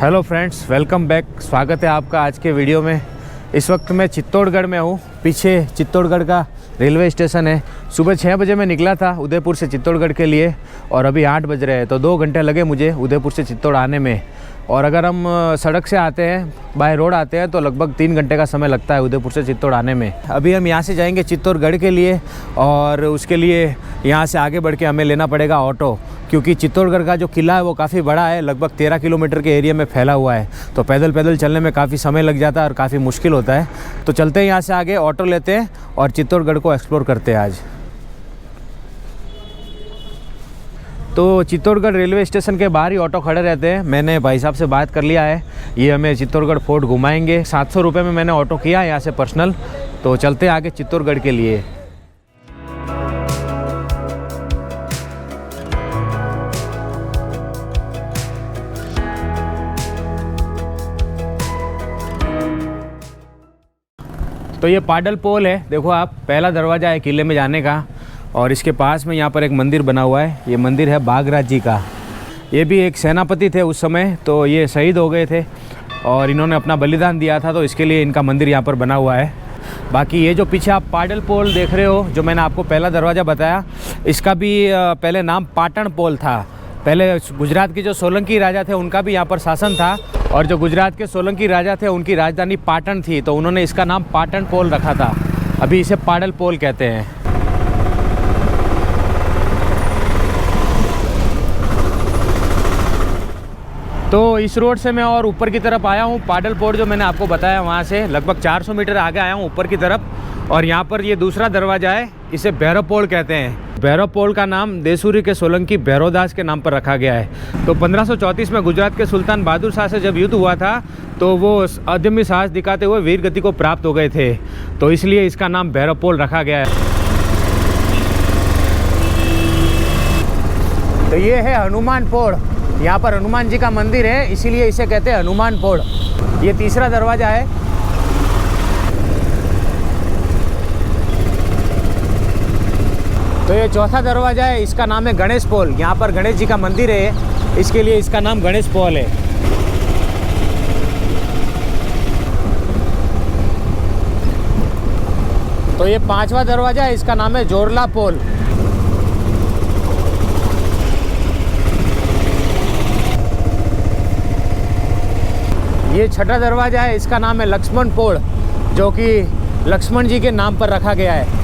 Hello friends, welcome back. स्वागत है आपका आज के वीडियो में। इस वक्त मैं चित्तौड़गढ़ में हूँ। पीछे चित्तौड़गढ़ का रेलवे स्टेशन है। सुबह 6 बजे मैं निकला था उदयपुर से चित्तौड़गढ़ के लिए और अभी 8 बज रहे हैं, तो 2 घंटे लगे मुझे उदयपुर से चित्तौड़ आने में। और अगर हम सड़क से आते हैं, बाय रोड आते हैं, तो लगभग 3 घंटे का समय लगता है उदयपुर से चित्तौड़ आने में। अभी हम यहाँ से जाएंगे चित्तौड़गढ़ के लिए और उसके लिए यहाँ से आगे बढ़ के हमें लेना पड़ेगा ऑटो, क्योंकि चित्तौड़गढ़ का जो किला है वो काफ़ी बड़ा है, लगभग 13 किलोमीटर के एरिया में फैला हुआ है। तो पैदल पैदल चलने में काफ़ी समय लग जाता है और काफ़ी मुश्किल होता है। तो चलते हैं यहाँ से आगे, ऑटो लेते हैं और चित्तौड़गढ़ को एक्सप्लोर करते हैं आज। तो चित्तौड़गढ़ रेलवे स्टेशन के बाहर ही ऑटो खड़े रहते हैं। मैंने भाई साहब से बात कर लिया है, ये हमें चित्तौड़गढ़ फोर्ट घुमाएंगे। 700 रुपये में मैंने ऑटो किया है यहाँ से पर्सनल। तो चलते हैं आगे चित्तौड़गढ़ के लिए। तो ये पाडल पोल है, देखो आप, पहला दरवाज़ा है किले में जाने का। और इसके पास में यहाँ पर एक मंदिर बना हुआ है, ये मंदिर है बागराज जी का। ये भी एक सेनापति थे उस समय, तो ये शहीद हो गए थे और इन्होंने अपना बलिदान दिया था, तो इसके लिए इनका मंदिर यहाँ पर बना हुआ है। बाकी ये जो पीछे आप पाडल पोल देख रहे हो, जो मैंने आपको पहला दरवाज़ा बताया, इसका भी पहले नाम पाटन पोल था। पहले गुजरात के जो सोलंकी राजा थे उनका भी यहाँ पर शासन था, और जो गुजरात के सोलंकी राजा थे उनकी राजधानी पाटन थी, तो उन्होंने इसका नाम पाटन पोल रखा था। अभी इसे पाडल पोल कहते हैं। तो इस रोड से मैं और ऊपर की तरफ आया हूँ। पाडल पोल जो मैंने आपको बताया वहाँ से लगभग 400 मीटर आगे आया हूँ ऊपर की तरफ। और यहाँ पर ये दूसरा दरवाज़ा है, इसे भैरव पोल कहते हैं। भैरव पोल का नाम देसूरी के सोलंकी भैरवदास के नाम पर रखा गया है। तो 1534 में गुजरात के सुल्तान बहादुर शाह से जब युद्ध हुआ था, तो वो अदम्य साहस दिखाते हुए वीर गति को प्राप्त हो गए थे, तो इसलिए इसका नाम भैरव पोल रखा गया है। तो ये है हनुमान पोल। यहाँ पर हनुमान जी का मंदिर है, इसीलिए इसे कहते हैं हनुमान पोल। ये तीसरा दरवाज़ा है। तो ये चौथा दरवाज़ा है, इसका नाम है गणेश पोल। यहाँ पर गणेश जी का मंदिर है, इसके लिए इसका नाम गणेश पोल है। तो ये 5वां दरवाज़ा है, इसका नाम है जोरला पोल। ये 6ठा दरवाज़ा है, इसका नाम है लक्ष्मण पोल, जो कि लक्ष्मण जी के नाम पर रखा गया है।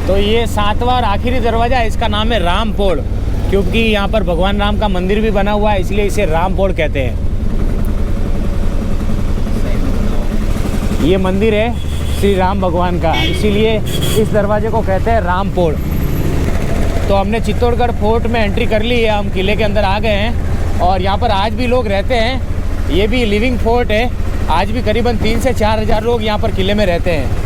तो ये 7वां और आखिरी दरवाज़ा है, इसका नाम है राम पोल, क्योंकि यहाँ पर भगवान राम का मंदिर भी बना हुआ है, इसलिए इसे राम पोल कहते हैं। ये मंदिर है श्री राम भगवान का, इसीलिए इस दरवाजे को कहते हैं राम पोल। तो हमने चित्तौड़गढ़ फोर्ट में एंट्री कर ली है, हम किले के अंदर आ गए हैं और यहाँ पर आज भी लोग रहते हैं। ये भी लिविंग फोर्ट है, आज भी करीबन 3 से 4 हज़ार लोग यहाँ पर किले में रहते हैं।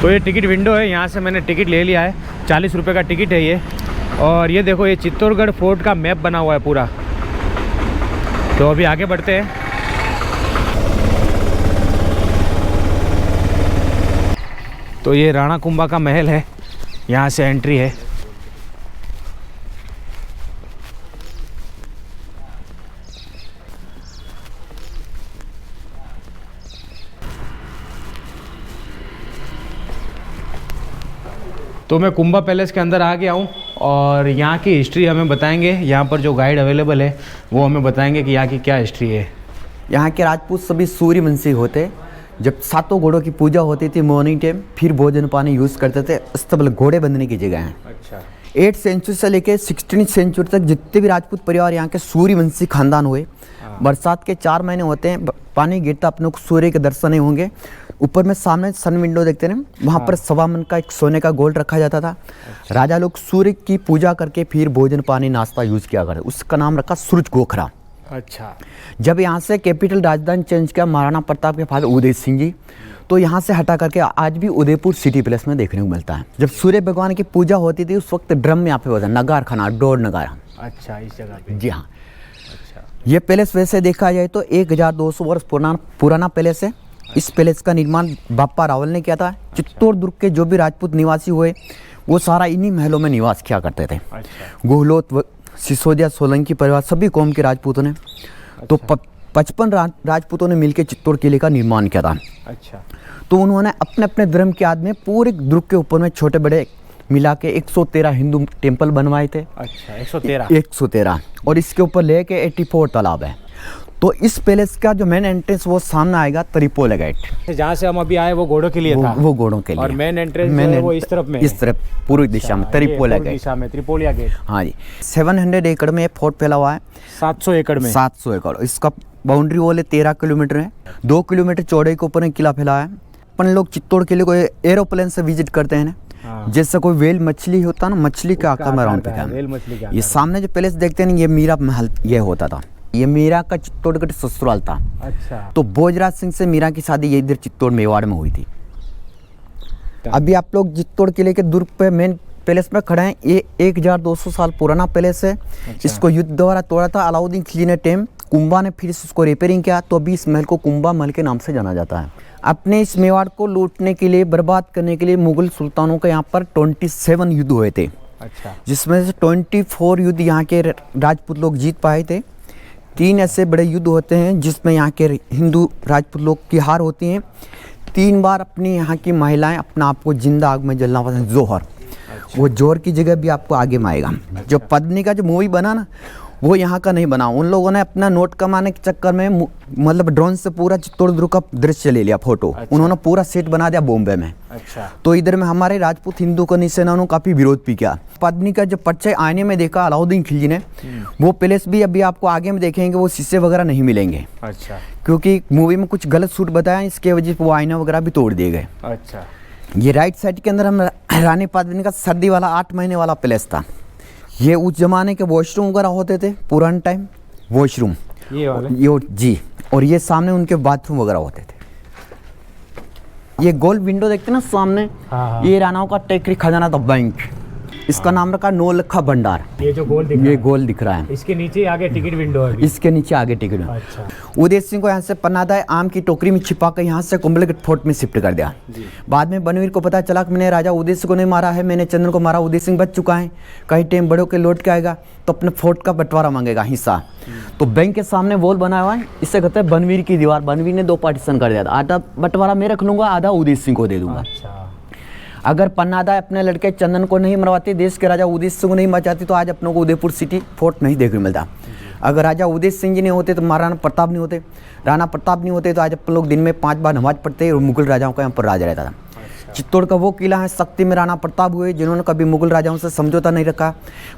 तो ये टिकट विंडो है, यहाँ से मैंने टिकट ले लिया है। 40 रुपये का टिकट है ये। और ये देखो, ये चित्तौड़गढ़ फोर्ट का मैप बना हुआ है पूरा। तो अभी आगे बढ़ते हैं। तो ये राणा कुंभा का महल है, यहाँ से एंट्री है। तो मैं कुंभा पैलेस के अंदर आ गया हूँ और यहाँ की हिस्ट्री हमें बताएंगे। यहाँ पर जो गाइड अवेलेबल है वो हमें बताएंगे कि यहाँ की क्या हिस्ट्री है। यहाँ के राजपूत सभी सूर्यवंशी होते। जब 7 घोड़ों की पूजा होती थी मॉर्निंग टाइम, फिर भोजन पानी यूज़ करते थे। अस्तबल घोड़े बंधने की जगह है। अच्छा। 8th सेंचुरी से लेकर 16th सेंचुरी तक जितने भी राजपूत परिवार यहाँ के सूर्यवंशी खानदान हुए। बरसात के 4 महीने होते हैं, पानी गिरता, अपने को सूर्य के दर्शन नहीं होंगे। ऊपर में सामने सन विंडो देखते हैं, वहाँ पर 1.25 मन का एक सोने का गोल्ड रखा जाता था। राजा लोग सूर्य की पूजा करके फिर भोजन पानी नाश्ता यूज़ किया करते, उसका नाम रखा सूरज गोखरा। अच्छा। जब यहाँ से कैपिटल राजधानी चेंज किया महाराणा प्रताप के फादर उदय सिंह जी, तो यहाँ से हटा करके आज भी उदयपुर सिटी पैलेस में देखने को मिलता है। जब सूर्य भगवान की पूजा होती थी उस वक्त ड्रम यहाँ पे होता है, नगार खाना, डोर नगारा। अच्छा, इस जगह पे। जी हाँ। अच्छा। ये पैलेस वैसे देखा जाए तो 1200 वर्ष पुराना पैलेस है। इस पैलेस का निर्माण बाप्पा रावल ने किया था। चित्तौड़ दुर्ग के जो भी राजपूत निवासी हुए वो सारा इन्हीं महलों में निवास किया करते थे। अच्छा। गहलोत, सिसोदिया, सोलंकी परिवार सभी कौम के राजपूतों ने तो 55 राजपूतों ने मिलकर चित्तौड़ किले का निर्माण किया था। अच्छा। तो उन्होंने अपने अपने धर्म के आदमी पूरे दुर्ग के ऊपर में छोटे बड़े मिला के 113 हिंदू टेम्पल बनवाए थे। अच्छा। 113। 113 और इसके ऊपर लेके 84 तालाब है। तो इस पैलेस का जो मेन एंट्रेंस वो सामने आएगा त्रिपोल गेट। जहाँ से हम अभी आए वो घोड़ों के लिए था। वो घोड़ों के लिए। और मेन एंट्रेंस जो है वो इस तरफ में, इस तरफ पूर्व दिशा में त्रिपोल गेट। दिशा में त्रिपोलिया गेट। हाँ जी। 700 एकड़ में ये फोर्ट फैला हुआ है। 700 एकड़ में। 700 एकड़। इसका बाउंड्री वॉल 13 किलोमीटर है। 2 किलोमीटर चौड़ाई के ऊपर किला फैला है। अपन लोग चित्तौड़ किले को एरोप्लेन से विजिट करते हैं। हाँ। जैसे कोई वेल मछली होता है ना, मछली के आकार में राउंड पे क्या वेल मछली का। ये सामने जो पैलेस देखते हैं ये मीरा महल ये होता था। ये मीरा का चित्तौड़गढ़ ससुराल था। अच्छा। तो भोजराज सिंह से मीरा की शादी ये इधर चित्तौड़ मेवाड़ में हुई थी। अभी आप लोग चित्तौड़ किले के दुर्ग पे मेन पैलेस में खड़े हैं। ये 1200 साल पुराना पैलेस है। अच्छा। इसको युद्ध द्वारा तोड़ा था अलाउद्दीन खिलजी ने टेम। कुंभा ने फिर इसको रिपेयरिंग किया तो अभी इस महल को कुंभा महल के नाम से जाना जाता है। अपने इस मेवाड़ को लूटने के लिए, बर्बाद करने के लिए मुगल सुल्तानों के यहाँ पर 27 युद्ध हुए थे। अच्छा। जिसमें से 24 युद्ध यहाँ के राजपूत लोग जीत पाए थे। 3 ऐसे बड़े युद्ध होते हैं जिसमें यहाँ के हिंदू राजपूत लोग की हार होती है। 3 बार अपनी यहाँ की महिलाएं अपना आपको जिंदा आग में जलना पसंद। जोहर। वो जोहर की जगह भी आपको आगे में आएगा। जो पद्मिनी का जो मूवी बना ना वो यहाँ का नहीं बना। उन लोगों ने अपना नोट कमाने के चक्कर में मतलब ड्रोन से पूरा चित्तौड़ दुर्ग का दृश्य ले लिया फोटो। अच्छा। उन्होंने पूरा सेट बना दिया बॉम्बे में। अच्छा। तो इधर में हमारे राजपूत हिंदू को सेना ने काफ़ी विरोध भी किया। पद्मिनी का जो परिचय आईने में देखा अलाउद्दीन खिलजी ने, वो पैलेस भी अभी आपको आगे में देखेंगे वो शीशे वगैरह नहीं मिलेंगे। अच्छा। क्योंकि मूवी में कुछ गलत शूट बताया, इसके वजह से वो आईना वगैरह भी तोड़ दिए गए। अच्छा। ये राइट साइड के अंदर हम रानी पद्मिनी का सर्दी वाला 8 महीने वाला पैलेस था। ये उस जमाने के वॉशरूम वगैरह होते थे पुराने टाइम वॉशरूम ये वाले ये जी। और ये सामने उनके बाथरूम वगैरह होते थे। ये गोल विंडो देखते ना सामने। हाँ। ये रानाओं का टेकरी खजाना था बैंक। इसका नाम रखा नौलखा भंडार। ये जो गोल दिख रहा ये है, गोल दिख रहा है। इसके नीचे आगे टिकट विंडो है अभी। इसके नीचे आगे टिकट। अच्छा। उदय सिंह को यहाँ से पन्नादाय आम की टोकरी में छिपा कर यहाँ से कुंभलगढ़ फोर्ट में शिफ्ट कर दिया। बाद में बनवीर को पता चला कि मैंने राजा उदय सिंह को नहीं मारा है, मैंने चंद्र को मारा। उदय सिंह बच चुका है, कहीं टाइम बड़ों के लौट के आएगा तो अपने फोर्ट का बंटवारा मांगेगा हिस्सा। तो बैंक के सामने वॉल बनाया हुआ है, इससे कहते हैं बनवीर की दीवार। बनवीर ने 2 पार्टीशन कर दिया था। आधा बंटवारा मैं रख लूंगा, आधा उदय सिंह को दे दूंगा। अच्छा। अगर पन्नादा अपने लड़के चंदन को नहीं मरवाती, देश के राजा उदय सिंह को नहीं बचाती तो आज अपनों को उदयपुर सिटी फोर्ट नहीं देखने मिलता। अगर राजा उदय सिंह जी नहीं होते तो महाराणा प्रताप नहीं होते। राणा प्रताप नहीं होते तो आज अपन लोग दिन में 5 बार नमाज पढ़ते और मुगल राजाओं का यहाँ पर राज रहता था। चित्तौड़ का वो किला है शक्ति में राणा प्रताप हुए जिन्होंने कभी मुगल राजाओं से समझौता नहीं रखा।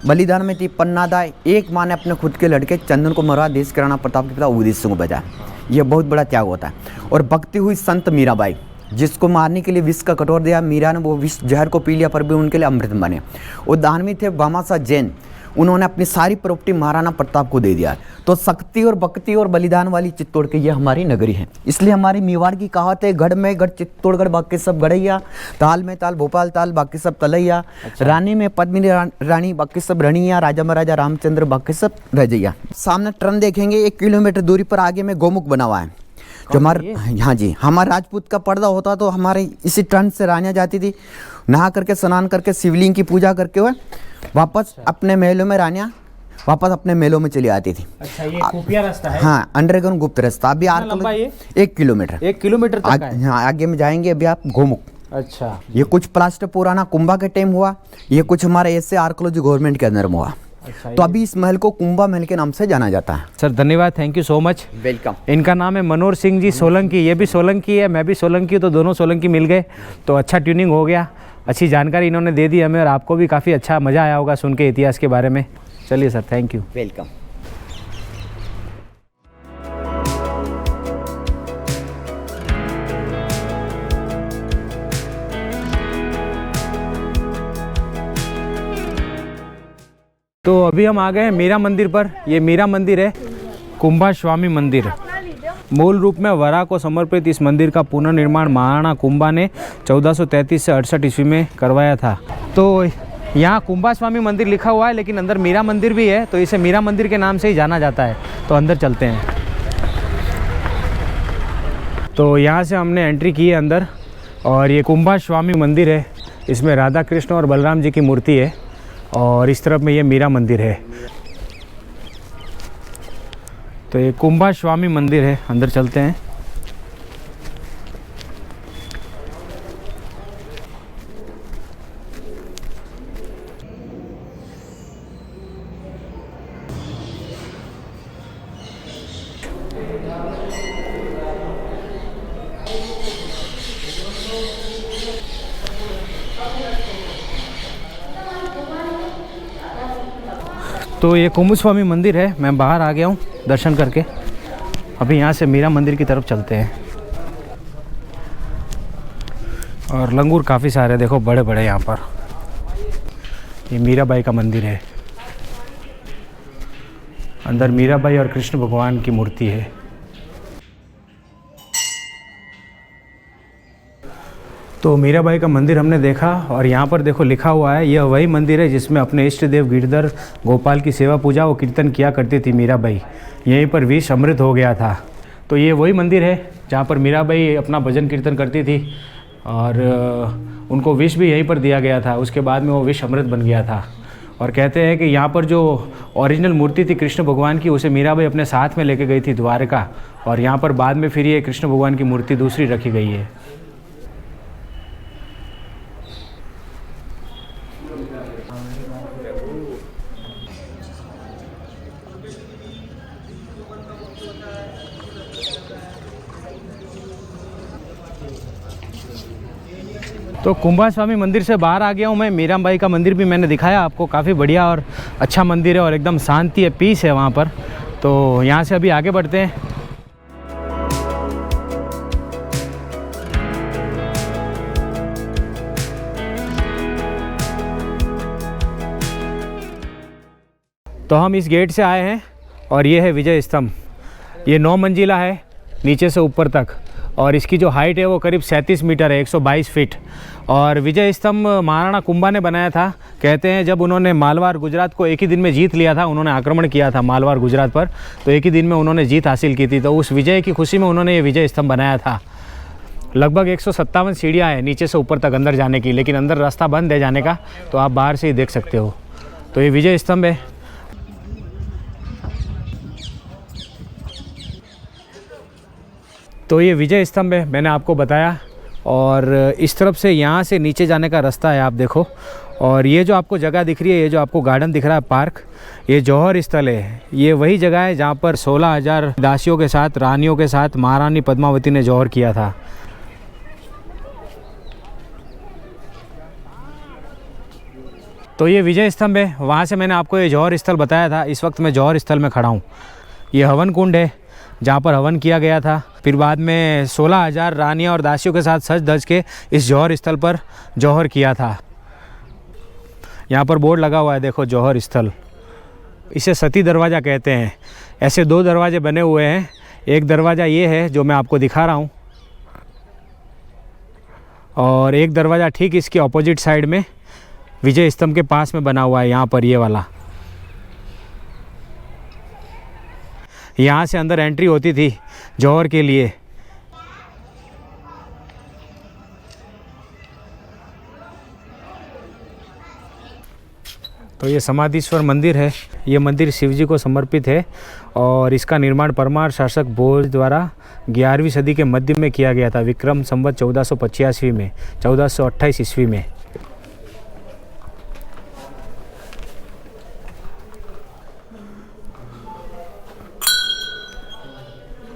बलिदान में थी पन्नादा। एक माँ ने अपने खुद के लड़के चंदन को मरवा देश के राणा प्रताप के पिता उदय सिंह को बचाया। यह बहुत बड़ा त्याग होता है। और भक्ति हुई संत मीराबाई, जिसको मारने के लिए विष का कटोर दिया, मीरा ने वो विष जहर को पी लिया पर भी उनके लिए अमृत बने। वो दानवी थे भामाशाह जैन, उन्होंने अपनी सारी प्रॉपर्टी महाराणा प्रताप को दे दिया। तो शक्ति और भक्ति और बलिदान वाली चित्तौड़ की ये हमारी नगरी है। इसलिए हमारी मेवाड़ की कहावत है, गढ़ में गढ़ चित्तौड़गढ़ बाकी सब गढ़ैया, ताल में ताल भोपाल ताल बाकी सब तलैया। अच्छा। रानी में पद्मिनी रानी बाकी सब रनिया, राजा महाराजा रामचंद्र बाकी सब रजैया। सामने टर्न देखेंगे 1 किलोमीटर दूरी पर आगे में गौमुख बना हुआ है जो हमारे, हाँ जी, हमारा राजपूत का पर्दा होता तो हमारे इसी टर्न से रानियाँ जाती थी, नहा करके स्नान करके शिवलिंग की पूजा करके हुए वापस अपने महलों में रानियाँ वापस अपने मेलों में चली आती थी। अच्छा, ये खुफिया रास्ता है। हाँ, अंडरग्राउंड गुप्त रास्ता। अभी लंबा ये 1 किलोमीटर। 1 किलोमीटर तक है। हाँ, आगे में जाएंगे अभी आप गोमुख। अच्छा। ये कुछ प्लास्टर पुराना कुंभा के टाइम हुआ, ये कुछ हमारे ऐसे आर्कोलॉजी गवर्नमेंट के अंदर में हुआ। अच्छा, तो अभी इस महल को कुंभा महल के नाम से जाना जाता है। सर धन्यवाद, thank you so much. Welcome. इनका नाम है मनोहर सिंह जी सोलंकी। ये भी सोलंकी है, मैं भी सोलंकी हूँ, तो दोनों सोलंकी मिल गए तो अच्छा ट्यूनिंग हो गया। अच्छी जानकारी इन्होंने दे दी हमें और आपको भी काफ़ी अच्छा मज़ा आया होगा सुन के इतिहास के बारे में। चलिए सर, थैंक यू। वेलकम। तो अभी हम आ गए हैं मीरा मंदिर पर। ये मीरा मंदिर है, कुंभा स्वामी मंदिर। मूल रूप में वरा को समर्पित इस मंदिर का पुनर्निर्माण महाराणा कुंभा ने 1433 से 68 ईस्वी में करवाया था। तो यहाँ कुंभा स्वामी मंदिर लिखा हुआ है, लेकिन अंदर मीरा मंदिर भी है, तो इसे मीरा मंदिर के नाम से ही जाना जाता है। तो अंदर चलते हैं। तो यहाँ से हमने एंट्री की है अंदर, और ये कुंभा स्वामी मंदिर है इसमें राधा कृष्ण और बलराम जी की मूर्ति है और इस तरफ में ये मीरा मंदिर है। तो ये कुंभास्वामी मंदिर है, अंदर चलते हैं। तो ये कुंभास्वामी मंदिर है। मैं बाहर आ गया हूँ दर्शन करके। अभी यहाँ से मीरा मंदिर की तरफ चलते हैं। और लंगूर काफ़ी सारे देखो, बड़े बड़े यहाँ पर। ये मीराबाई का मंदिर है। अंदर मीराबाई और कृष्ण भगवान की मूर्ति है। तो मीराबाई का मंदिर हमने देखा और यहाँ पर देखो लिखा हुआ है, यह वही मंदिर है जिसमें अपने इष्ट देव गिरधर गोपाल की सेवा पूजा व कीर्तन किया करती थी मीराबाई। यहीं पर विष अमृत हो गया था। तो ये वही मंदिर है जहाँ पर मीराबाई अपना भजन कीर्तन करती थी और उनको विष भी यहीं पर दिया गया था। उसके बाद में वो विष अमृत बन गया था। और कहते हैं कि यहाँ पर जो ओरिजिनल मूर्ति थी कृष्ण भगवान की, उसे मीराबाई अपने साथ में लेके गई थी द्वारका। और यहाँ पर बाद में फिर ये कृष्ण भगवान की मूर्ति दूसरी रखी गई है। तो कुंभास्वामी मंदिर से बाहर आ गया हूँ मैं। मीराबाई का मंदिर भी मैंने दिखाया आपको, काफ़ी बढ़िया और अच्छा मंदिर है और एकदम शांति है, पीस है वहाँ पर। तो यहाँ से अभी आगे बढ़ते हैं। तो हम इस गेट से आए हैं और ये है विजय स्तंभ। ये 9 मंजिला है नीचे से ऊपर तक और इसकी जो हाइट है वो करीब 37 मीटर है, 122 फीट। और विजय स्तंभ महाराणा कुंभा ने बनाया था। कहते हैं जब उन्होंने मालवार गुजरात को एक ही दिन में जीत लिया था, उन्होंने आक्रमण किया था मालवार गुजरात पर, तो एक ही दिन में उन्होंने जीत हासिल की थी। तो उस विजय की खुशी में उन्होंने ये विजय स्तंभ बनाया था। लगभग 157 सीढ़ियाँ हैं नीचे से ऊपर तक अंदर जाने की, लेकिन अंदर रास्ता बंद है जाने का, तो आप बाहर से ही देख सकते हो। तो ये विजय स्तंभ है। तो ये विजय स्तंभ है, मैंने आपको बताया। और इस तरफ से यहाँ से नीचे जाने का रास्ता है, आप देखो। और ये जो आपको जगह दिख रही है, ये जो आपको गार्डन दिख रहा है पार्क, ये जौहर स्थल है। ये वही जगह है जहाँ पर 16,000 दासियों के साथ, रानियों के साथ महारानी पद्मावती ने जौहर किया था। तो ये विजय स्तंभ है। वहाँ से मैंने आपको ये जौहर स्थल बताया था। इस वक्त मैं जौहर स्थल में खड़ा हूँ। ये हवन कुंड है जहाँ पर हवन किया गया था। फिर बाद में 16,000 रानियाँ और दासियों के साथ सज धज के इस जौहर स्थल पर जौहर किया था। यहाँ पर बोर्ड लगा हुआ है, देखो, जौहर स्थल। इसे सती दरवाज़ा कहते हैं। ऐसे 2 दरवाजे बने हुए हैं। एक दरवाज़ा ये है जो मैं आपको दिखा रहा हूँ, और एक दरवाज़ा ठीक इसके ऑपोजिट साइड में विजय स्तंभ के पास में बना हुआ है, यहाँ पर ये वाला। यहाँ से अंदर एंट्री होती थी जौहर के लिए। तो ये समाधीश्वर मंदिर है। ये मंदिर शिवजी को समर्पित है और इसका निर्माण परमार शासक भोज द्वारा 11वीं सदी के मध्य में किया गया था, विक्रम संवत 1485 में, 1428 ईस्वी में।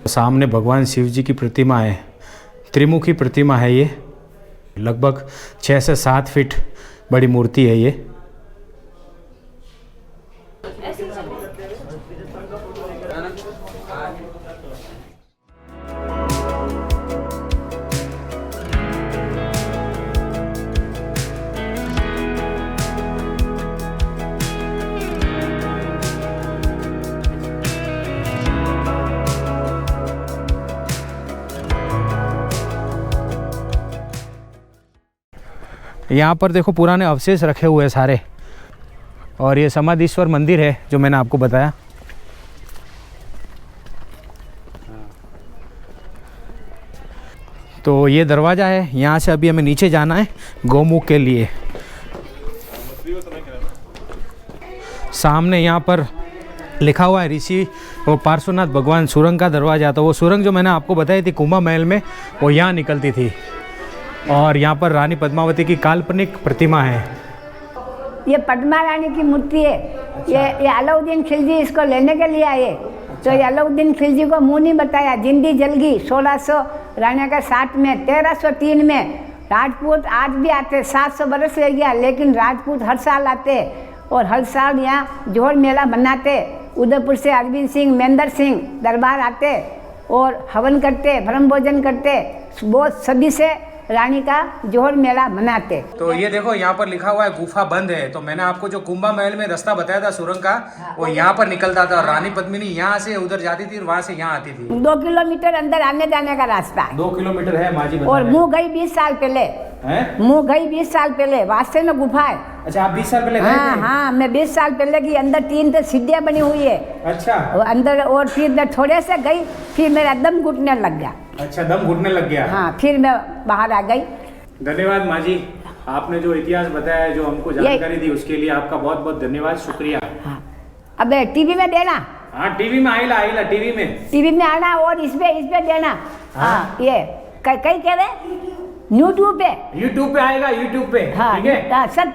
सामने भगवान शिव जी की प्रतिमा है, त्रिमुखी प्रतिमा है। ये लगभग 6 से 7 फीट बड़ी मूर्ति है ये। यहाँ पर देखो पुराने अवशेष रखे हुए हैं सारे। और ये समाधीश्वर मंदिर है जो मैंने आपको बताया। तो ये दरवाज़ा है, यहाँ से अभी हमें नीचे जाना है गौमुख के लिए। सामने यहाँ पर लिखा हुआ है ऋषि वो पार्श्वनाथ भगवान सुरंग का दरवाज़ा। तो वो सुरंग जो मैंने आपको बताई थी कुंभ महल में, वो यहाँ निकलती थी। और यहाँ पर रानी पद्मावती की काल्पनिक प्रतिमा है। ये पद्मा रानी की मूर्ति है। ये अलाउद्दीन खिलजी इसको लेने के लिए आए। तो ये अलाउद्दीन खिलजी को मुंह नहीं बताया, जिंदी जल गई 1600 राणा का 7 में। 1303 में राजपूत आज भी आते, 700 बरस रह गया, लेकिन राजपूत हर साल आते और हर साल यहाँ जोड़ मेला बनाते। उदयपुर से अरविंद सिंह, महेंद्र सिंह दरबार आते और हवन करते, भ्रम भोजन करते, बहुत सभी से रानी का जोहर मेला मनाते। तो ये देखो यहाँ पर लिखा हुआ है गुफा बंद है। तो मैंने आपको जो कुंभा महल में रास्ता बताया था सुरंग का, वो यहाँ पर निकलता था। रानी पद्मिनी यहाँ से उधर जाती थी और वहाँ से यहाँ आती थी। 2 किलोमीटर अंदर आने जाने का रास्ता है। 2 किलोमीटर है माजी बता और रहे हैं। मुँह गई 20 साल पहले हैं? मुँह गई 20 साल पहले, वास्ते में गुफा है। अच्छा, आप 20 साल पहले गए हाँ थे? हाँ, मैं 20 साल पहले की। अंदर 3 सीढ़ियाँ बनी हुई है। अच्छा, और अंदर, और फिर मैं थोड़े से गई, फिर मेरा दम घुटने लग गया। अच्छा, दम घुटने लग गया। हाँ, फिर मैं बाहर आ गई। धन्यवाद माँ जी, आपने जो इतिहास बताया, जो हमको जानकारी दी, उसके लिए आपका बहुत बहुत धन्यवाद, शुक्रिया। हाँ, अब टीवी में देना। हाँ, टीवी में आइला टीवी में आना और इस पे देना। हाँ, ये कहीं कह रहे यूट्यूब पे आएगा, यूट्यूब पे। हाँ, ठीक है, हाँ, सब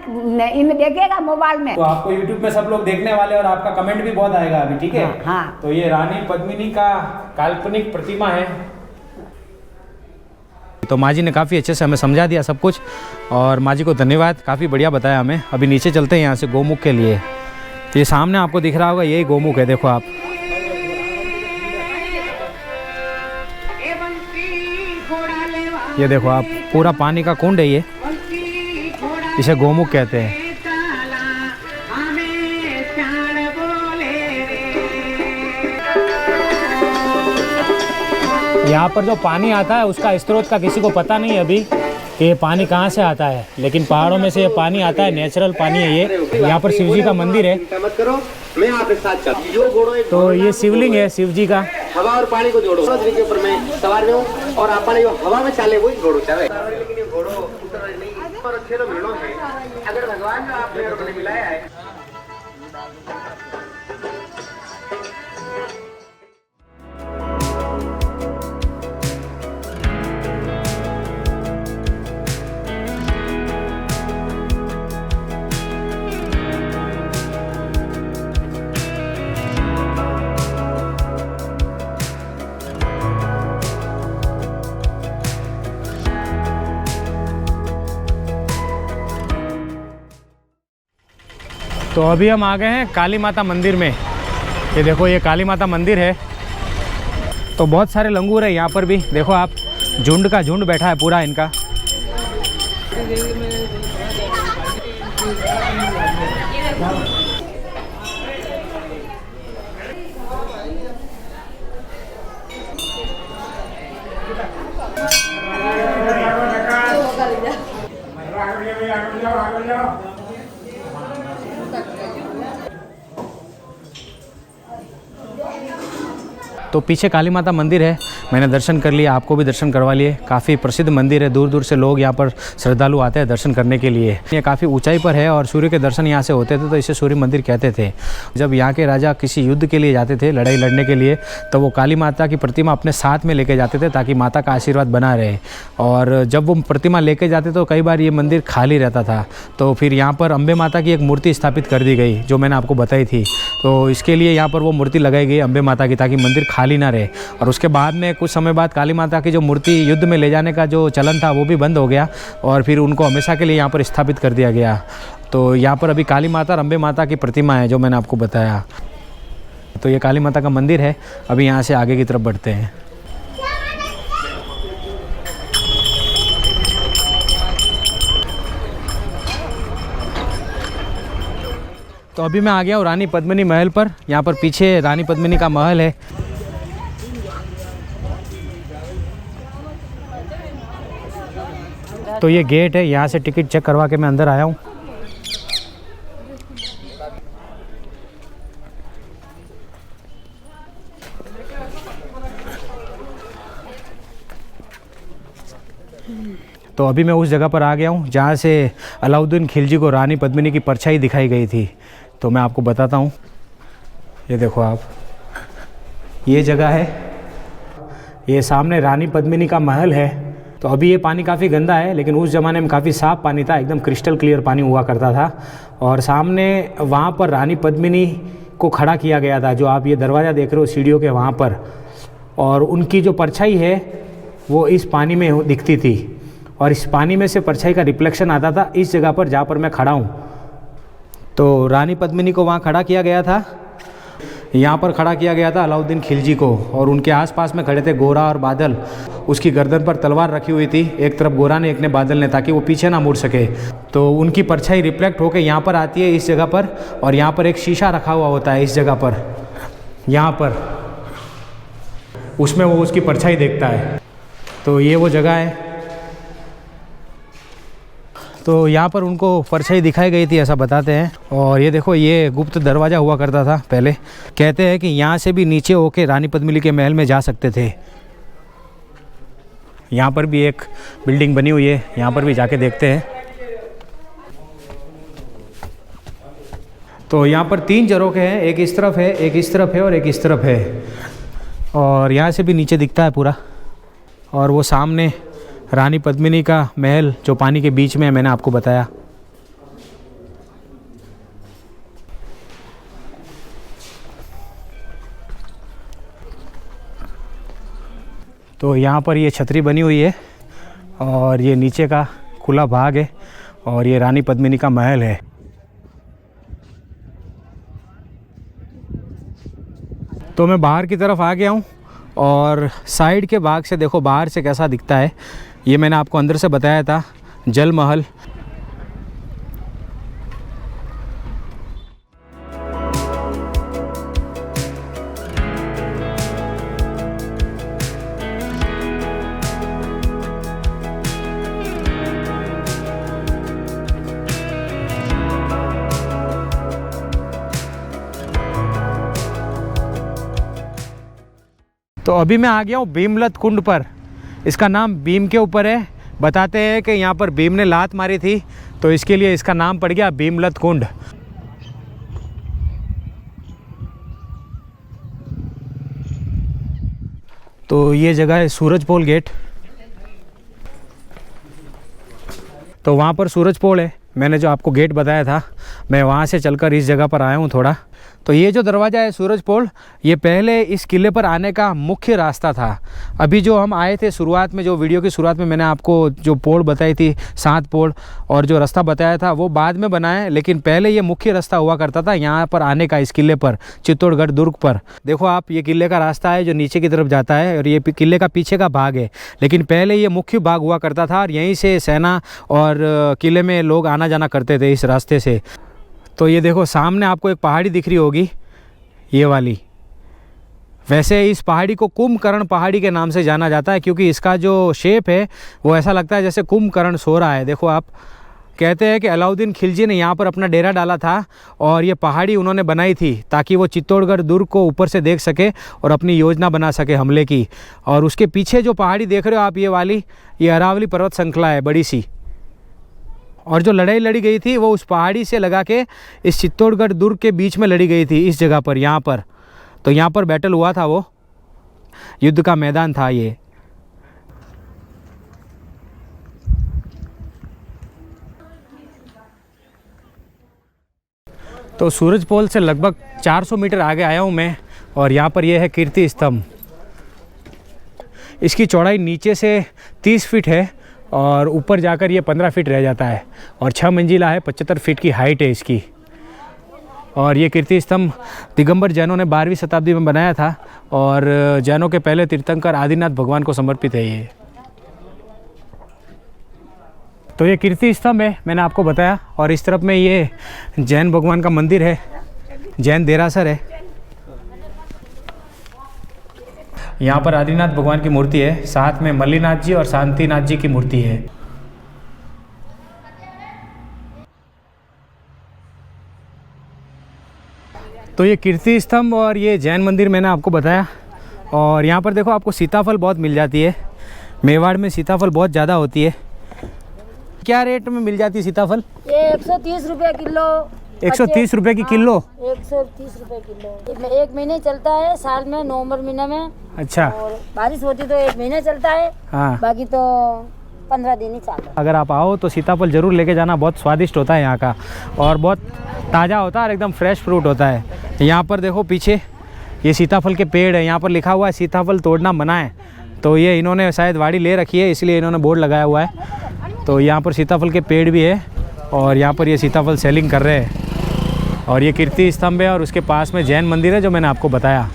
इनमें देखेगा मोबाइल में। तो आपको यूट्यूब में सब लोग देखने वाले और आपका कमेंट भी बहुत आएगा अभी। ठीक है। हाँ। तो ये रानी पद्मिनी का काल्पनिक प्रतिमा है। तो माँ जी ने काफ़ी अच्छे से हमें समझा दिया सब कुछ, और माँ जी को धन्यवाद, काफ़ी बढ़िया बताया हमें। अभी नीचे चलते हैं यहाँ से गौमुख के लिए। तो ये सामने आपको दिख रहा होगा, यही गौमुख है, देखो आप। ये देखो आप, पूरा पानी का कुंड है ये, इसे गौमुख कहते हैं। यहाँ पर जो पानी आता है उसका स्रोत का किसी को पता नहीं है अभी कि ये पानी कहाँ से आता है, लेकिन पहाड़ों में से ये पानी आता है, नेचुरल पानी है ये। यहाँ पर शिव जी का मंदिर है। तो ये शिवलिंग है शिव जी का। हवा और पानी को जोड़ो, समुद्र के ऊपर मैं सवार में हूँ और आपने जो हवा में चाले वही घोड़ो चाहे। लेकिन ये घोड़ो उतर नहीं और अच्छे तो भेड़ों है। अगर भगवान जो आपने और मैंने मिलाया है। तो अभी हम आ गए हैं काली माता मंदिर में। ये देखो, ये काली माता मंदिर है। तो बहुत सारे लंगूर है यहाँ पर भी, देखो आप, झुंड का झुंड बैठा है पूरा इनका। तो पीछे काली माता मंदिर है, मैंने दर्शन कर लिया, आपको भी दर्शन करवा लिए। काफ़ी प्रसिद्ध मंदिर है, दूर दूर से लोग यहाँ पर श्रद्धालु आते हैं दर्शन करने के लिए। ये काफ़ी ऊंचाई पर है और सूर्य के दर्शन यहाँ से होते थे, तो इसे सूर्य मंदिर कहते थे। जब यहाँ के राजा किसी युद्ध के लिए जाते थे, लड़ाई लड़ने के लिए, तो वो काली माता की प्रतिमा अपने साथ में लेके जाते थे ताकि माता का आशीर्वाद बना रहे। और जब वो प्रतिमा लेके जाते तो कई बार ये मंदिर खाली रहता था, तो फिर यहाँ पर अम्बे माता की एक मूर्ति स्थापित कर दी गई, जो मैंने आपको बताई थी। तो इसके लिए यहाँ पर वो मूर्ति लगाई गई अम्बे माता की, ताकि मंदिर खाली ना रहे। और उसके बाद में कुछ समय बाद काली माता की जो मूर्ति युद्ध में ले जाने का जो चलन था वो भी बंद हो गया, और फिर उनको हमेशा के लिए यहाँ पर स्थापित कर दिया गया। तो यहाँ पर अभी काली माता और अम्बे माता की प्रतिमा है, जो मैंने आपको बताया। तो ये काली माता का मंदिर है। अभी यहाँ से आगे की तरफ बढ़ते हैं। तो अभी मैं आ गया हूँ रानी पद्मिनी महल पर। यहाँ पर पीछे रानी पद्मिनी का महल है। तो ये गेट है, यहाँ से टिकट चेक करवा के मैं अंदर आया हूँ। तो अभी मैं उस जगह पर आ गया हूँ जहाँ से अलाउद्दीन खिलजी को रानी पद्मिनी की परछाई दिखाई गई थी। तो मैं आपको बताता हूँ, ये देखो आप, ये जगह है, ये सामने रानी पद्मिनी का महल है। तो अभी ये पानी काफ़ी गंदा है, लेकिन उस ज़माने में काफ़ी साफ़ पानी था, एकदम क्रिस्टल क्लियर पानी हुआ करता था। और सामने वहाँ पर रानी पद्मिनी को खड़ा किया गया था, जो आप ये दरवाज़ा देख रहे हो सीढ़ियों के वहाँ पर, और उनकी जो परछाई है वो इस पानी में दिखती थी, और इस पानी में से परछाई का रिफ्लेक्शन आता था इस जगह पर जहाँ पर मैं खड़ा हूँ। तो रानी पद्मिनी को वहाँ खड़ा किया गया था, यहाँ पर खड़ा किया गया था अलाउद्दीन खिलजी को, और उनके आसपास में खड़े थे गोरा और बादल। उसकी गर्दन पर तलवार रखी हुई थी, एक तरफ गोरा ने, एक ने बादल ने, ताकि वो पीछे ना मुड़ सके। तो उनकी परछाई रिफ्लेक्ट होकर यहाँ पर आती है इस जगह पर, और यहाँ पर एक शीशा रखा हुआ होता है इस जगह पर, यहाँ पर, उसमें वो उसकी परछाई देखता है। तो ये वो जगह है। तो यहाँ पर उनको परछाई दिखाई गई थी ऐसा बताते हैं। और ये देखो, ये गुप्त दरवाज़ा हुआ करता था पहले। कहते हैं कि यहाँ से भी नीचे होके रानी पद्मिनी के महल में जा सकते थे। यहाँ पर भी एक बिल्डिंग बनी हुई है, यहाँ पर भी जाके देखते हैं। तो यहाँ पर 3 झरोखे हैं, एक इस तरफ है, एक इस तरफ है और एक इस तरफ है। और यहाँ से भी नीचे दिखता है पूरा। और वो सामने रानी पद्मिनी का महल जो पानी के बीच में है, मैंने आपको बताया। तो यहाँ पर ये छतरी बनी हुई है, और ये नीचे का खुला भाग है, और ये रानी पद्मिनी का महल है। तो मैं बाहर की तरफ आ गया हूँ, और साइड के भाग से देखो बाहर से कैसा दिखता है। ये मैंने आपको अंदर से बताया था, जल महल। तो अभी मैं आ गया हूँ भीमलत कुंड पर। इसका नाम भीम के ऊपर है। बताते हैं कि यहाँ पर भीम ने लात मारी थी, तो इसके लिए इसका नाम पड़ गया भीमलत कुंड। तो ये जगह है सूरजपोल गेट। तो वहाँ पर सूरजपोल है, मैंने जो आपको गेट बताया था, मैं वहाँ से चलकर इस जगह पर आया हूँ थोड़ा। तो ये जो दरवाज़ा है सूरजपोल, ये पहले इस किले पर आने का मुख्य रास्ता था। अभी जो हम आए थे शुरुआत में, जो वीडियो की शुरुआत में मैंने आपको जो पोल बताई थी, 7 पोल, और जो रास्ता बताया था वो बाद में बना है, लेकिन पहले ये मुख्य रास्ता हुआ करता था यहाँ पर आने का, इस किले पर, चित्तौड़गढ़ दुर्ग पर। देखो आप, ये किले का रास्ता है जो नीचे की तरफ जाता है, और ये किले का पीछे का भाग है, लेकिन पहले ये मुख्य भाग हुआ करता था, और यहीं से सेना और किले में लोग आना जाना करते थे इस रास्ते से। तो ये देखो सामने आपको एक पहाड़ी दिख रही होगी, ये वाली। वैसे इस पहाड़ी को कुंभकर्ण पहाड़ी के नाम से जाना जाता है, क्योंकि इसका जो शेप है वो ऐसा लगता है जैसे कुंभकर्ण सो रहा है। देखो आप, कहते हैं कि अलाउद्दीन खिलजी ने यहाँ पर अपना डेरा डाला था, और ये पहाड़ी उन्होंने बनाई थी ताकि वो चित्तौड़गढ़ दुर्ग को ऊपर से देख सके और अपनी योजना बना सके हमले की। और उसके पीछे जो पहाड़ी देख रहे हो आप, ये वाली, ये अरावली पर्वत श्रृंखला है बड़ी सी। और जो लड़ाई लड़ी गई थी वो उस पहाड़ी से लगा के इस चित्तौड़गढ़ दुर्ग के बीच में लड़ी गई थी, इस जगह पर, यहाँ पर। तो यहाँ पर बैटल हुआ था, वो युद्ध का मैदान था ये। तो सूरजपोल से लगभग 400 मीटर आगे आया हूँ मैं, और यहाँ पर यह है कीर्ति स्तंभ। इसकी चौड़ाई नीचे से 30 फीट है, और ऊपर जाकर ये 15 फीट रह जाता है, और 6 मंजिला है, 75 फीट की हाइट है इसकी। और ये कीर्ति स्तंभ दिगंबर जैनों ने 12वीं शताब्दी में बनाया था, और जैनों के पहले तीर्थंकर आदिनाथ भगवान को समर्पित है ये। तो ये कीर्ति स्तंभ है, मैंने आपको बताया। और इस तरफ में ये जैन भगवान का मंदिर है, जैन देरासर है। यहाँ पर आदिनाथ भगवान की मूर्ति है, साथ में मल्लीनाथ जी और शांतिनाथ जी की मूर्ति है। तो ये कीर्ति स्तंभ और ये जैन मंदिर मैंने आपको बताया। और यहाँ पर देखो आपको सीताफल बहुत मिल जाती है, मेवाड़ में सीताफल बहुत ज़्यादा होती है। क्या रेट में मिल जाती है सीताफल? ये 130 रुपये किलो। 130 रुपये की किलो? 130 रुपये किलो। एक महीने चलता है साल में, नवंबर महीने में। अच्छा। और बारिश होती तो एक महीने चलता है। हाँ। बाकी तो 15 दिन ही चलता है। अगर आप आओ तो सीताफल ज़रूर लेके जाना, बहुत स्वादिष्ट होता है यहाँ का और बहुत ताज़ा होता है और एकदम फ्रेश फ्रूट होता है। यहाँ पर देखो पीछे ये सीताफल के पेड़ है, यहाँ पर लिखा हुआ है सीताफल तोड़ना मना है। तो ये इन्होंने शायद वाड़ी ले रखी है इसलिए इन्होंने बोर्ड लगाया हुआ है। तो यहाँ पर सीताफल के पेड़ भी है और यहाँ पर ये सीताफल सेलिंग कर रहे हैं। और ये कीर्ति स्तंभ है और उसके पास में जैन मंदिर है जो मैंने आपको बताया।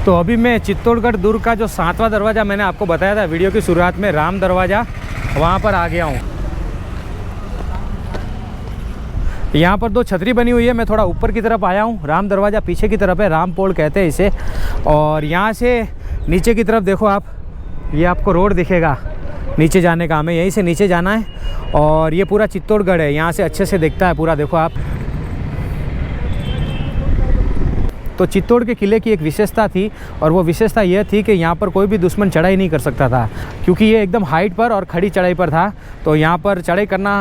तो अभी मैं चित्तौड़गढ़ दुर्ग का जो 7वां दरवाज़ा मैंने आपको बताया था वीडियो की शुरुआत में, राम दरवाज़ा, वहाँ पर आ गया हूँ। यहाँ पर 2 छतरी बनी हुई है, मैं थोड़ा ऊपर की तरफ आया हूँ। राम दरवाज़ा पीछे की तरफ है, राम पोल कहते हैं इसे। और यहाँ से नीचे की तरफ देखो आप, ये आपको रोड दिखेगा नीचे जाने का, हमें यहीं से नीचे जाना है। और ये पूरा चित्तौड़गढ़ है, यहाँ से अच्छे से दिखता है पूरा, देखो आप। तो चित्तौड़ के किले की एक विशेषता थी और वो विशेषता यह थी कि यहाँ पर कोई भी दुश्मन चढ़ाई नहीं कर सकता था, क्योंकि ये एकदम हाइट पर और खड़ी चढ़ाई पर था। तो यहाँ पर चढ़ाई करना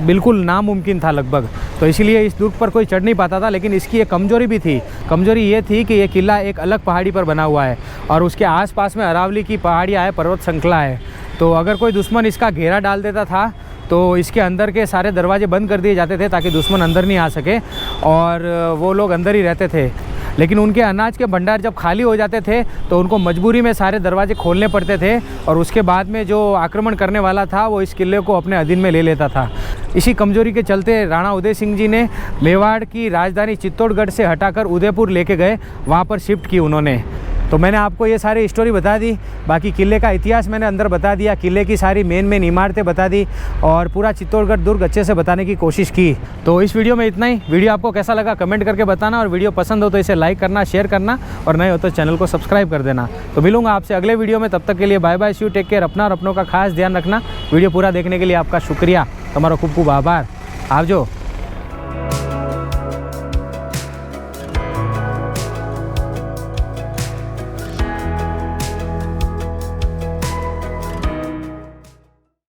बिल्कुल नामुमकिन था लगभग। तो इसीलिए इस दुर्ग पर कोई चढ़ नहीं पाता था। लेकिन इसकी एक कमजोरी भी थी। कमजोरी ये थी कि ये किला एक अलग पहाड़ी पर बना हुआ है और उसके आसपास में अरावली की पहाड़ियाँ है, पर्वत श्रृंखला है। तो अगर कोई दुश्मन इसका घेरा डाल देता था तो इसके अंदर के सारे दरवाजे बंद कर दिए जाते थे ताकि दुश्मन अंदर नहीं आ सके और वो लोग अंदर ही रहते थे। लेकिन उनके अनाज के भंडार जब खाली हो जाते थे तो उनको मजबूरी में सारे दरवाजे खोलने पड़ते थे और उसके बाद में जो आक्रमण करने वाला था वो इस किले को अपने अधीन में ले लेता था। इसी कमजोरी के चलते राणा उदय सिंह जी ने मेवाड़ की राजधानी चित्तौड़गढ़ से हटाकर उदयपुर लेके गए, वहाँ पर शिफ्ट की उन्होंने। तो मैंने आपको ये सारी स्टोरी बता दी, बाकी किले का इतिहास मैंने अंदर बता दिया, किले की सारी मेन इमारतें बता दी और पूरा चित्तौड़गढ़ दुर्ग अच्छे से बताने की कोशिश की। तो इस वीडियो में इतना ही। वीडियो आपको कैसा लगा कमेंट करके बताना और वीडियो पसंद हो तो इसे लाइक करना, शेयर करना और नए हो तो चैनल को सब्सक्राइब कर देना। तो मिलूंगा आपसे अगले वीडियो में, तब तक के लिए bye bye, see you, take care. अपना और अपनों का खास ध्यान रखना। वीडियो पूरा देखने के लिए आपका शुक्रिया, तुम्हारा खूब खूब आभार। आवजो।